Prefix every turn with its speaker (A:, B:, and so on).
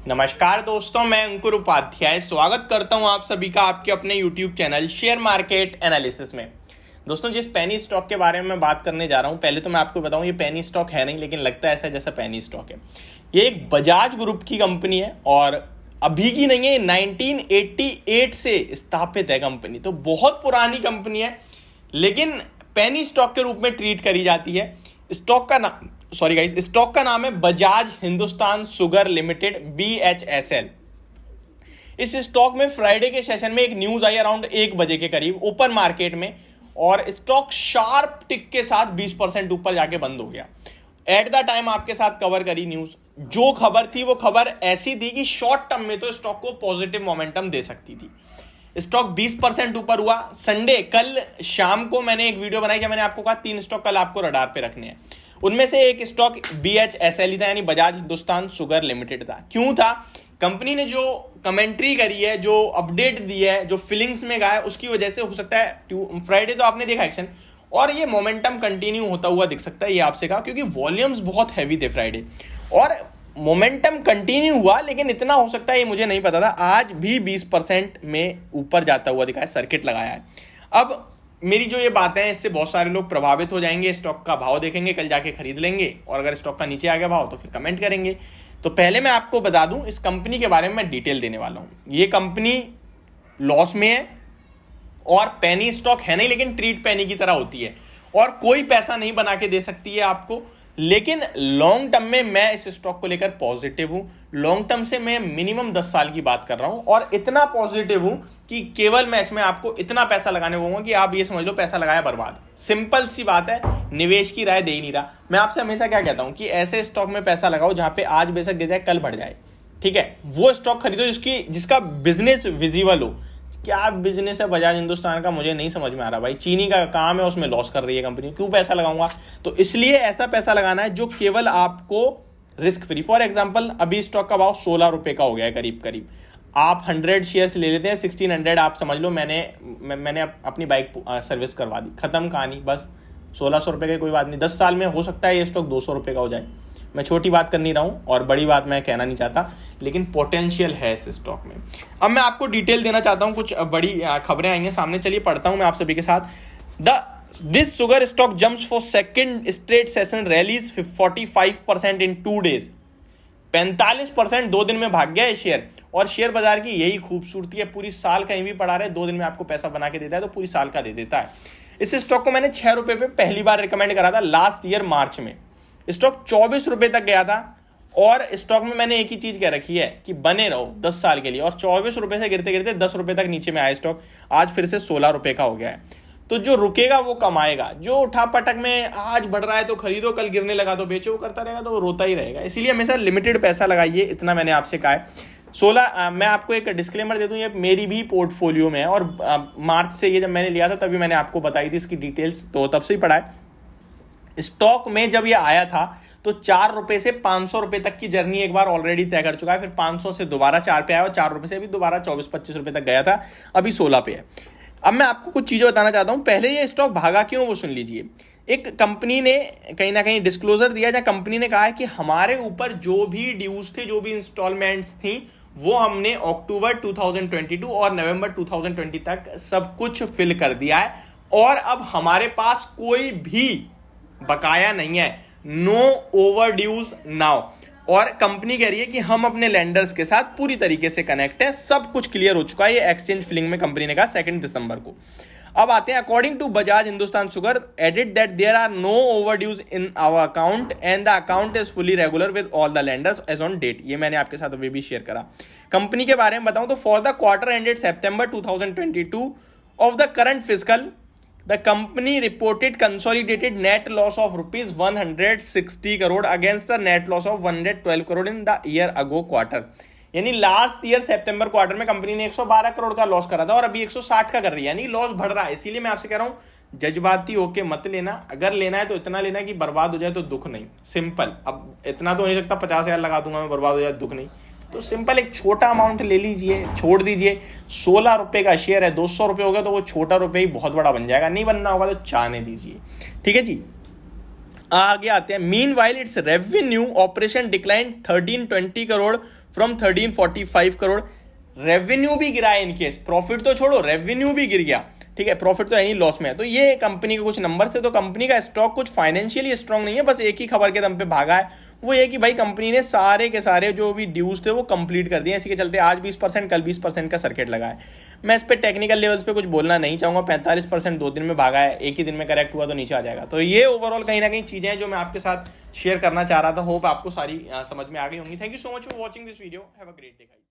A: नमस्कार दोस्तों, मैं अंकुर उपाध्याय स्वागत करता हूं आप सभी का आपके अपने YouTube channel share market analysis में। दोस्तों, जिस पेनी स्टॉक के बारे में मैं बात करने जा रहा हूं, पहले तो मैं आपको बताऊं ये पेनी स्टॉक है नहीं, लेकिन लगता है ऐसा जैसा पेनी स्टॉक है। ये एक बजाज ग्रुप की कंपनी है और अभी की नहीं है, 1988 से स्थापित है कंपनी, तो बहुत पुरानी कंपनी है, लेकिन पेनी स्टॉक के रूप में ट्रीट करी जाती है। स्टॉक का नाम है Bajaj Hindusthan sugar limited, BHSL। इस स्टॉक में फ्राइडे के सेशन में एक न्यूज आई अराउंड 1 बजे के करीब ओपन मार्केट में, और स्टॉक शार्प टिक के साथ 20% ऊपर जाके बंद हो गया। एट द टाइम आपके साथ कवर करी न्यूज, जो खबर थी वो खबर ऐसी थी कि शॉर्ट टर्म में तो स्टॉक को पॉजिटिव मोमेंटम दे सकती थी। स्टॉक 20% ऊपर हुआ। संडे कल शाम को मैंने एक वीडियो बनाई, जब मैंने आपको कहा 3 स्टॉक कल आपको रडार पे रखने हैं। उनमें से एक स्टॉक BHSL ही था, यानी बजाज हिंदुस्तान शुगर लिमिटेड था। क्यों था? कंपनी ने जो कमेंट्री करी है, जो अपडेट दी है, जो फीलिंग्स में गया है, उसकी वजह से हो सकता है फ्राइडे तो आपने देखा एक्शन, और ये मोमेंटम कंटिन्यू होता हुआ दिख सकता है। ये आपसे कहा क्योंकि वॉल्यूम्स बहुत हैवी थे फ्राइडे, और मोमेंटम कंटिन्यू हुआ, लेकिन इतना हो सकता है ये मुझे नहीं पता था। आज भी 20% में ऊपर जाता हुआ दिखा है, सर्किट लगाया है। अब मेरी जो ये बातें हैं, इससे बहुत सारे लोग प्रभावित हो जाएंगे, स्टॉक का भाव देखेंगे, कल जाके खरीद लेंगे, और अगर स्टॉक का नीचे आ गया भाव तो फिर कमेंट करेंगे। तो पहले मैं आपको बता दूं, इस कंपनी के बारे में मैं डिटेल देने वाला हूं। ये कंपनी लॉस में है और पेनी स्टॉक है नहीं, लेकिन ट्रीट पेनी की तरह होती है, और कोई पैसा नहीं बना के दे सकती है आपको। लेकिन लॉन्ग टर्म में मैं इस स्टॉक को लेकर पॉजिटिव हूं। लॉन्ग टर्म से मैं मिनिमम 10 साल की बात कर रहा हूं, और इतना पॉजिटिव हूं कि केवल मैं इसमें आपको इतना पैसा लगाने दूंगा कि आप ये समझ लो पैसा लगाया बर्बाद। सिंपल सी बात है, निवेश की राय दे ही नहीं रहा। मैं आपसे हमेशा क्या कहता हूं कि ऐसे स्टॉक में पैसा लगाओ जहां पे आज बेशक गिर जाए कल बढ़ जाए, ठीक है? वो स्टॉक खरीदो जिसका बिजनेस विजिबल हो। क्या बिजनेस है बजाज हिंदुस्तान का, मुझे नहीं समझ में आ रहा भाई। चीनी का काम है, उसमें लॉस कर रही है कंपनी, क्यों पैसा लगाऊंगा? तो इसलिए ऐसा पैसा लगाना है जो केवल आपको रिस्क फ्री। फॉर एग्जांपल, अभी स्टॉक का भाव 16 रुपए का हो गया है करीब करीब। आप 100 शेयर्स ले लेते हैं, 1600 आप समझ लो मैंने अपनी बाइक सर्विस करवा दी, खत्म कहानी, बस 1600 रुपए की कोई बात नहीं। 10 साल में हो सकता है ये स्टॉक 200 रुपए का हो जाए। मैं छोटी बात कर नहीं रहा हूं और बड़ी बात मैं कहना नहीं चाहता, लेकिन पोटेंशियल है इस स्टॉक में। अब मैं आपको डिटेल देना चाहता हूं, कुछ बड़ी खबरें आई हैं सामने, चलिए पढ़ता हूं मैं आप सभी के साथ। This sugar stock jumps for second straight session, rallies 45% in 2 days। 45% 2 दिन में भाग गया है शेयर, और शेयर बाजार की यही खूबसूरती है। पूरी साल कहीं भी पड़ा रहे, 2 दिन में आपको पैसा बना के देता है, तो पूरी साल का दे देता है। इस स्टॉक को मैंने 6 रुपए पे पहली बार रिकमेंड करा था लास्ट ईयर मार्च में। स्टॉक 24 रुपए तक गया था, और स्टॉक में मैंने एक ही चीज कह रखी है कि बने रहो 10 साल के लिए, और 24 रुपए से गिरते गिरते 10 रुपए तक नीचे में आया स्टॉक। आज फिर से 16 रुपए का हो गया है। तो जो रुकेगा वो कमाएगा। जो उठा पटक में आज बढ़ रहा है तो खरीदो, कल गिरने लगा तो बेचो, करता रहेगा तो वो रोता ही रहेगा। इसीलिए हमेशा लिमिटेड पैसा लगाइए, इतना मैंने आपसे कहा है। 16 मैं आपको एक डिस्क्लेमर दे दूं, ये मेरी भी पोर्टफोलियो में है, और मार्च से ये जब मैंने लिया था तभी मैंने आपको बताई थी इसकी डिटेल्स, तो तब से ही पढ़ा है। स्टॉक में जब ये आया था तो 4 रुपए से 500 रुपए तक की जर्नी एक बार ऑलरेडी तय कर चुका है। फिर 500 से दोबारा 4 पे आया, और 4 रुपए से अभी दोबारा 24-25 रुपए तक गया था, अभी 16 पे है। अब मैं आपको कुछ चीजें बताना चाहता हूं। पहले ये स्टॉक भागा क्यों, वो सुन लीजिए। एक कंपनी ने कहीं ना कहीं डिस्क्लोजर दिया, जहां कंपनी ने कहा है कि हमारे ऊपर जो भी ड्यूज थे, जो भी इंस्टॉलमेंट्स थी, वो हमने अक्टूबर 2022 और नवंबर 2020 तक सब कुछ फिल कर दिया है, और अब हमारे पास कोई भी बकाया नहीं है। No over dues now. और कंपनी कह रही है कि हम अपने लेंडर्स के साथ पूरी तरीके से कनेक्ट है, सब कुछ क्लियर हो चुका है। ये एक्सचेंज फिलिंग में कंपनी ने कहा 2 दिसंबर को। अब आते हैं, according to Bajaj Hindusthan sugar added that there are no over dues in our account and the account is fully regular with all the lenders as on date. ये मैंने आपके साथ अभी भी शेयर करा। कंपनी के बारे में बताऊं तो for the quarter ended September 2022 of the current physical, the company reported consolidated net loss of rupees 160 crore against a net loss of 112 crore in the year ago quarter। यानी last year सितंबर quarter में company ने 112 करोड़ का loss करा था, और अभी 160 का कर रही है, यानी लॉस बढ़ रहा है। इसीलिए मैं आपसे कह रहा हूं, जज्बाती होके मत लेना। अगर लेना है तो इतना लेना कि बर्बाद हो जाए तो दुख नहीं। सिंपल। अब इतना तो नहीं सकता 50,000 लगा दूंगा मैं, बर्बाद हो जाए दुख नहीं। तो सिंपल एक छोटा अमाउंट ले लीजिए, छोड़ दीजिए। 16 रुपए का शेयर है, 200 रुपए होगा तो वो छोटा रुपए ही बहुत बड़ा बन जाएगा। नहीं बनना होगा तो चाहने दीजिए, ठीक है जी। आगे आते हैं। Meanwhile it's revenue operation decline 1320 crore from 1345 crore. Revenue भी गिरा है इनकेस, प्रॉफिट तो छोड़ो, रेवेन्यू भी गिर गया, ठीक है, प्रॉफिट तो है नहीं, लॉस में है। तो ये कंपनी के कुछ नंबर थे। तो कंपनी का स्टॉक कुछ फाइनेंशियली स्ट्रांग नहीं है, बस एक ही खबर के दम पे भागा है, वो ये कि भाई कंपनी ने सारे के सारे जो भी ड्यूज थे वो कंप्लीट कर दिए। इसी के चलते आज 20%, कल 20% का सर्किट लगा है। मैं इस पर टेक्निकल लेवल्स पे कुछ बोलना नहीं चाहूंगा। 45% 2 दिन में भागा है, एक ही दिन में करेक्ट हुआ तो नीचे आ जाएगा। तो ये ओवरऑल कहीं ना कहीं चीजें हैं जो मैं आपके साथ शेयर करना चाह रहा था। होप आपको सारी समझ में आ गई होंगी। Thank you so much for watching this video. Have a great day guys.